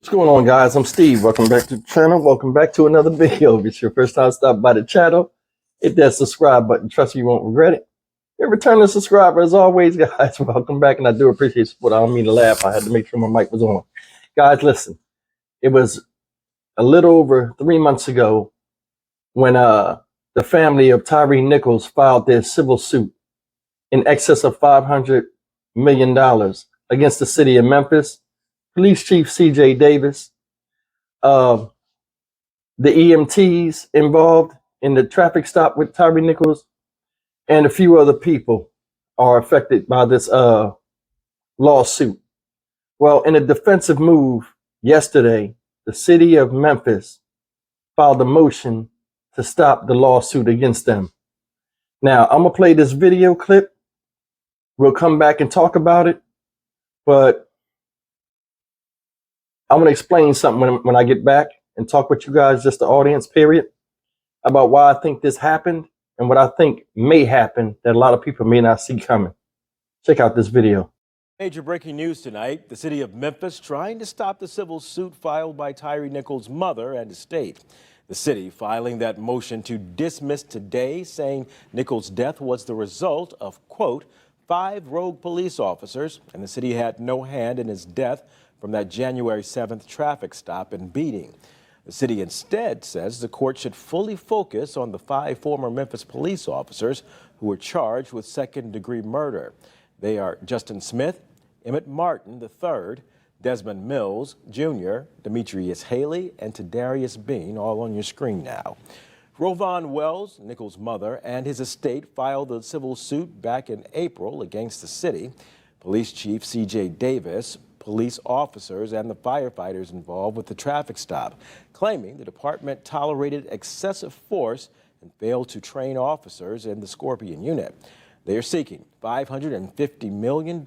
What's going on, guys? I'm Steve. Welcome back to the channel. Welcome back to another video. If it's your first time stopping by the channel, hit that subscribe button. Trust me, you won't regret it. You're a returning subscriber, as always, guys. Welcome back, and I do appreciate support. I don't mean to laugh. I had to make sure my mic was on. Guys, listen. It was a little over 3 months ago when the family of Tyre Nichols filed their civil suit in excess of $500 million against the city of Memphis, Police Chief C.J. Davis, the EMTs involved in the traffic stop with Tyre Nichols, and a few other people are affected by this lawsuit. Well, in a defensive move yesterday, the city of Memphis filed a motion to stop the lawsuit against them. Now, I'm going to play this video clip. We'll come back and talk about it, but I'm going to explain something when I get back and talk with you guys, just the audience, period, about why I think this happened and what I think may happen that a lot of people may not see coming. Check out this video. Major breaking news tonight. The city of Memphis trying to stop the civil suit filed by Tyre Nichols' mother and estate. The city filing that motion to dismiss today, saying Nichols' death was the result of, quote, 5 rogue police officers, and the city had no hand in his death from that January 7th traffic stop and beating. The city instead says the court should fully focus on the 5 former Memphis police officers who were charged with second-degree murder. They are Justin Smith, Emmett Martin III, Desmond Mills Jr., Demetrius Haley, and Tadarius Bean, all on your screen now. Rovon Wells, Nichols' mother, and his estate filed a civil suit back in April against the city. Police Chief C.J. Davis, police officers, and the firefighters involved with the traffic stop, claiming the department tolerated excessive force and failed to train officers in the Scorpion unit. They are seeking $550 million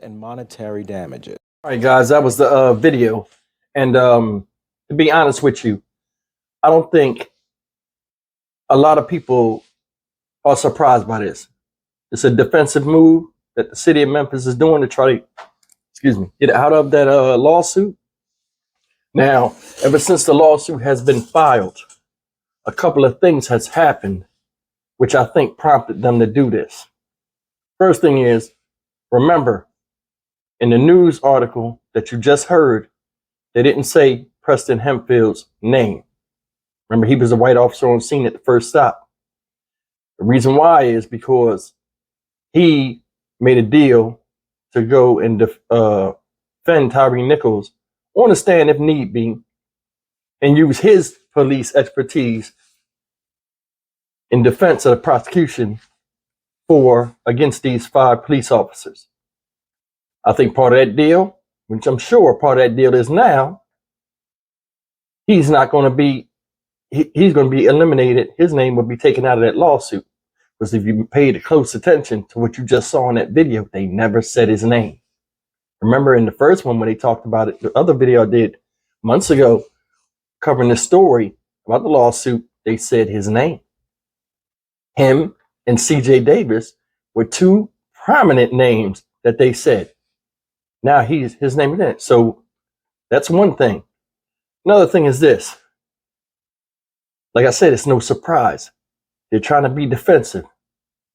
in monetary damages. All right, guys, that was the video. And to be honest with you, I don't think a lot of people are surprised by this. It's a defensive move that the city of Memphis is doing to try to, get out of that lawsuit. Now, ever since the lawsuit has been filed, a couple of things has happened, which I think prompted them to do this. First thing is, remember, in the news article that you just heard, they didn't say Preston Hempfield's name. Remember, he was a white officer on scene at the first stop. The reason why is because he made a deal to go and defend Tyre Nichols on the stand if need be, and use his police expertise in defense of the prosecution against these 5 police officers. I think part of that deal, which I'm sure part of that deal is now, he's not going to be, he's going to be eliminated. His name will be taken out of that lawsuit. Because if you paid close attention to what you just saw in that video, they never said his name. Remember in the first one when they talked about it, the other video I did months ago covering the story about the lawsuit, they said his name. Him and C.J. Davis were 2 prominent names that they said. Now his name is in it. So that's one thing. Another thing is this. Like I said, it's no surprise. They're trying to be defensive.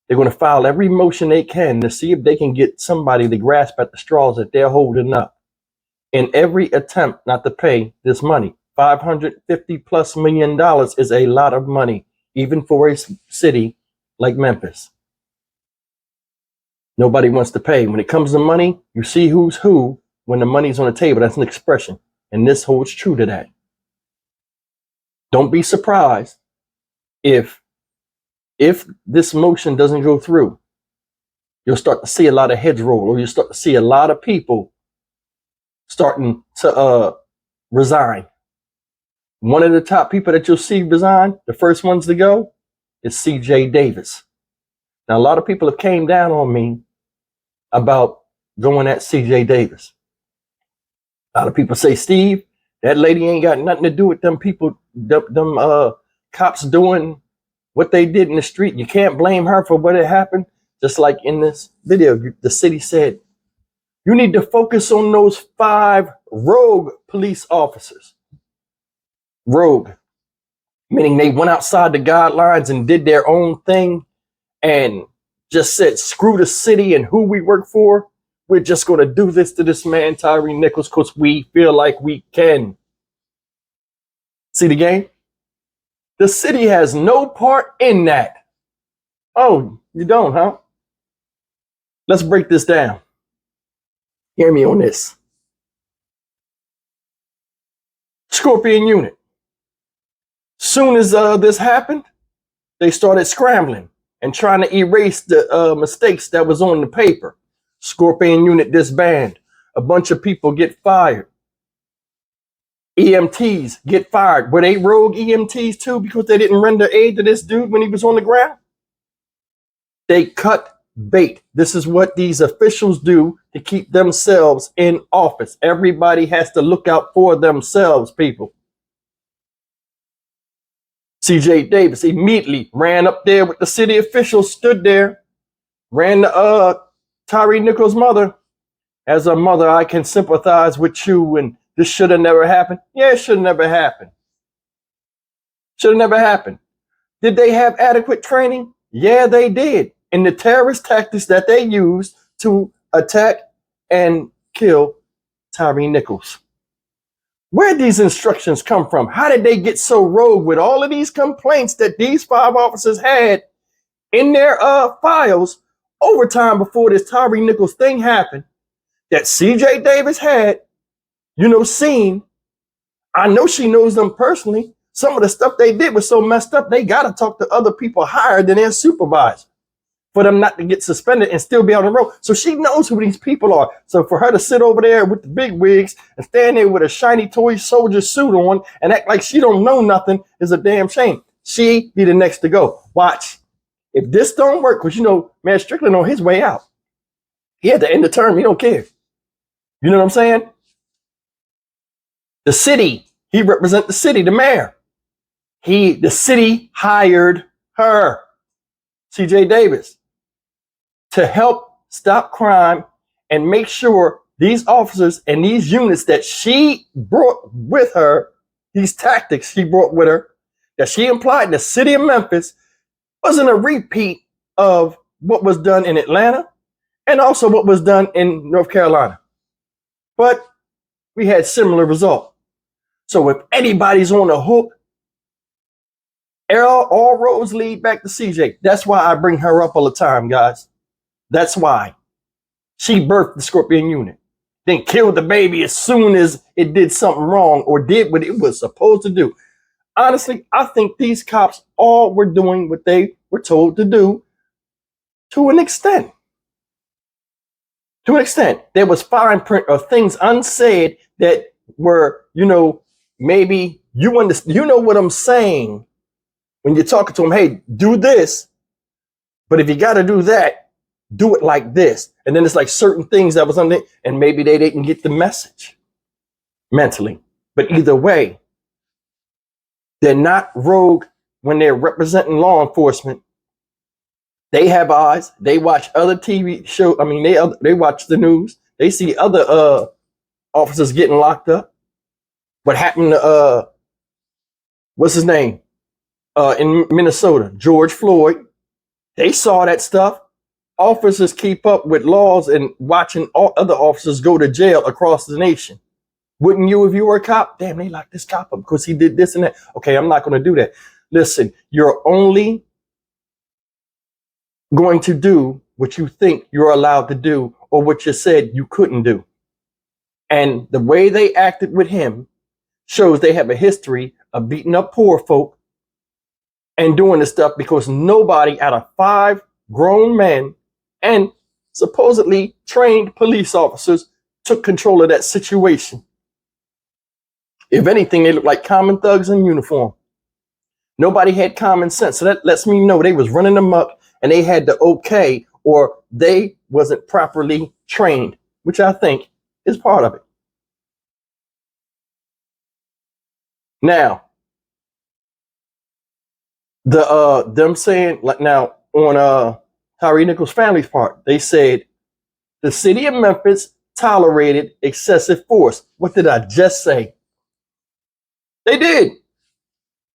They're going to file every motion they can to see if they can get somebody to grasp at the straws that they're holding up. In every attempt not to pay this money, $550+ million is a lot of money, even for a city like Memphis. Nobody wants to pay. When it comes to money, you see who's who when the money's on the table. That's an expression. And this holds true to that. Don't be surprised if this motion doesn't go through. You'll start to see a lot of heads roll, or you'll start to see a lot of people starting to resign. One of the top people that you'll see resign, the first ones to go, is C.J. Davis. Now, a lot of people have came down on me about going at C.J. Davis. A lot of people say, Steve, that lady ain't got nothing to do with them people, them cops doing what they did in the street. You can't blame her for what had happened. Just like in this video, the city said, You need to focus on those 5 rogue police officers. Rogue, meaning they went outside the guidelines and did their own thing and just said, screw the city and who we work for. We're just going to do this to this man, Tyre Nichols, because we feel like we can. See the game? The city has no part in that. Oh, you don't, huh? Let's break this down. Hear me on this. Scorpion unit. Soon as this happened, they started scrambling and trying to erase the mistakes that was on the paper. Scorpion unit disband. A bunch of people get fired. EMTs get fired. Were they rogue EMTs too because they didn't render aid to this dude when he was on the ground? They cut bait. This is what these officials do to keep themselves in office. Everybody has to look out for themselves, people. CJ Davis immediately ran up there with the city officials, stood there, ran to Tyre Nichols' mother. As a mother, I can sympathize with you, and this should have never happened. Yeah, it should have never happened. Should have never happened. Did they have adequate training? Yeah, they did. In the terrorist tactics that they used to attack and kill Tyre Nichols. Where did these instructions come from? How did they get so rogue with all of these complaints that these 5 officers had in their files over time before this Tyre Nichols thing happened that CJ Davis had, seen? I know she knows them personally. Some of the stuff they did was so messed up, they got to talk to other people higher than their supervisor for them not to get suspended and still be on the road. So she knows who these people are. So for her to sit over there with the big wigs and stand there with a shiny toy soldier suit on and act like she don't know nothing is a damn shame. She be the next to go. Watch. If this don't work, because man, Strickland on his way out. He at the end of the term, he don't care. You know what I'm saying? The city, he represent the city, the mayor. The city hired her, CJ Davis, to help stop crime and make sure these officers and these units that she brought with her, these tactics she brought with her, that she implied in the city of Memphis, wasn't a repeat of what was done in Atlanta and also what was done in North Carolina. But we had similar results. So if anybody's on the hook, all roads lead back to CJ. That's why I bring her up all the time, guys. That's why. She birthed the Scorpion unit, then killed the baby as soon as it did something wrong or did what it was supposed to do. Honestly, I think these cops all were doing what they were told to do to an extent. To an extent. There was fine print of things unsaid that were, maybe you understand, what I'm saying when you're talking to them. Hey, do this, but if you got to do that, do it like this. And then it's like certain things that was on there, and maybe they didn't get the message mentally. But either way, they're not rogue when they're representing law enforcement. They have eyes. They watch other TV shows. I mean, they watch the news. They see other officers getting locked up. What happened to what's his name? In Minnesota, George Floyd. They saw that stuff. Officers keep up with laws and watching all other officers go to jail across the nation. Wouldn't you if you were a cop? Damn, they locked this cop up because he did this and that. Okay, I'm not going to do that. Listen, you're only going to do what you think you're allowed to do or what you said you couldn't do. And the way they acted with him shows they have a history of beating up poor folk and doing this stuff because nobody out of 5 grown men and supposedly trained police officers took control of that situation. If anything, they looked like common thugs in uniform. Nobody had common sense. So that lets me know they was running amok and they had the okay, or they wasn't properly trained, which I think is part of it. Now, them saying, like, now on Tyre Nichols' family's part, they said the city of Memphis tolerated excessive force. What did I just say? They did.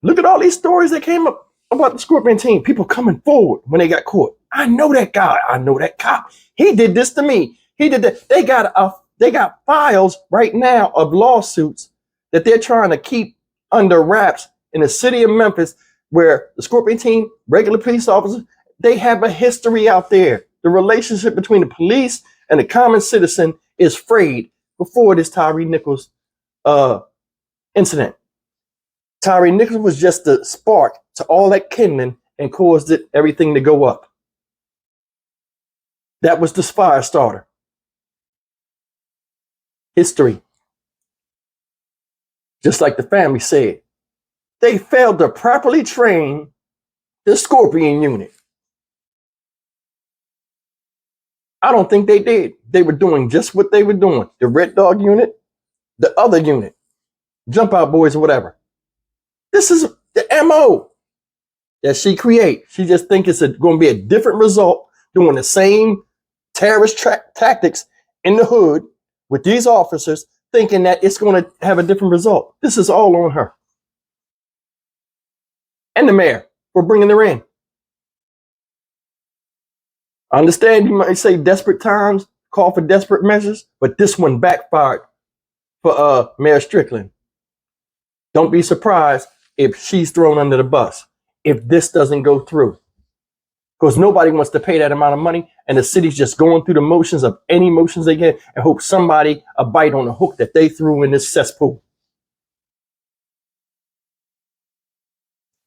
Look at all these stories that came up about the Scorpion team. People coming forward when they got caught. I know that guy. I know that cop. He did this to me. He did that. They got files right now of lawsuits that they're trying to keep under wraps in the city of Memphis, where the Scorpion team, regular police officers, they have a history out there. The relationship between the police and the common citizen is frayed before this Tyre Nichols incident. Tyre Nichols was just the spark to all that kindling and caused everything to go up. That was the fire starter. History. Just like the family said, they failed to properly train the Scorpion unit. I don't think they did. They were doing just what they were doing. The Red Dog unit, the other unit, Jump Out Boys or whatever. This is the MO that she create. She just think it's going to be a different result doing the same terrorist tactics in the hood with these officers, thinking that it's going to have a different result. This is all on her. And the mayor for bringing her in. I understand you might say desperate times call for desperate measures, but this one backfired for Mayor Strickland. Don't be surprised if she's thrown under the bus, if this doesn't go through. Because nobody wants to pay that amount of money, and the city's just going through the motions of any motions they get and hope somebody a bite on the hook that they threw in this cesspool.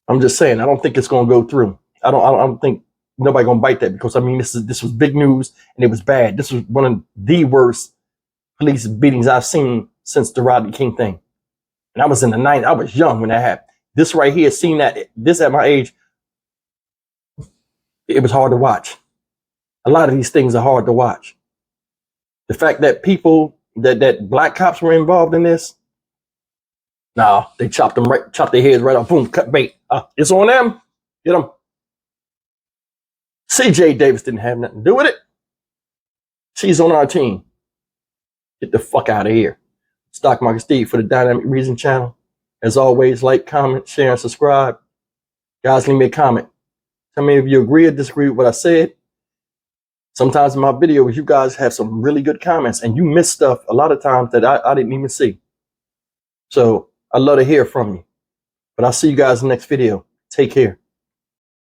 I'm just saying, I don't think it's going to go through. I don't think nobody going to bite that, because I mean, this was big news and it was bad. This was one of the worst police beatings I've seen since the Rodney King thing. And I was in the 90s. I was young when that happened. This right here, seeing this at my age, it was hard to watch. A lot of these things are hard to watch. The fact that people, that black cops were involved in this, nah, they chopped their heads right off. Boom, cut bait. It's on them. Get them. CJ Davis didn't have nothing to do with it. She's on our team. Get the fuck out of here. Stock Market Steve for the Dynamic Reason channel. As always, like, comment, share, and subscribe. Guys, leave me a comment. Tell me if you agree or disagree with what I said. Sometimes in my videos, you guys have some really good comments, and you miss stuff a lot of times that I didn't even see. So I'd love to hear from you. But I'll see you guys in the next video. Take care.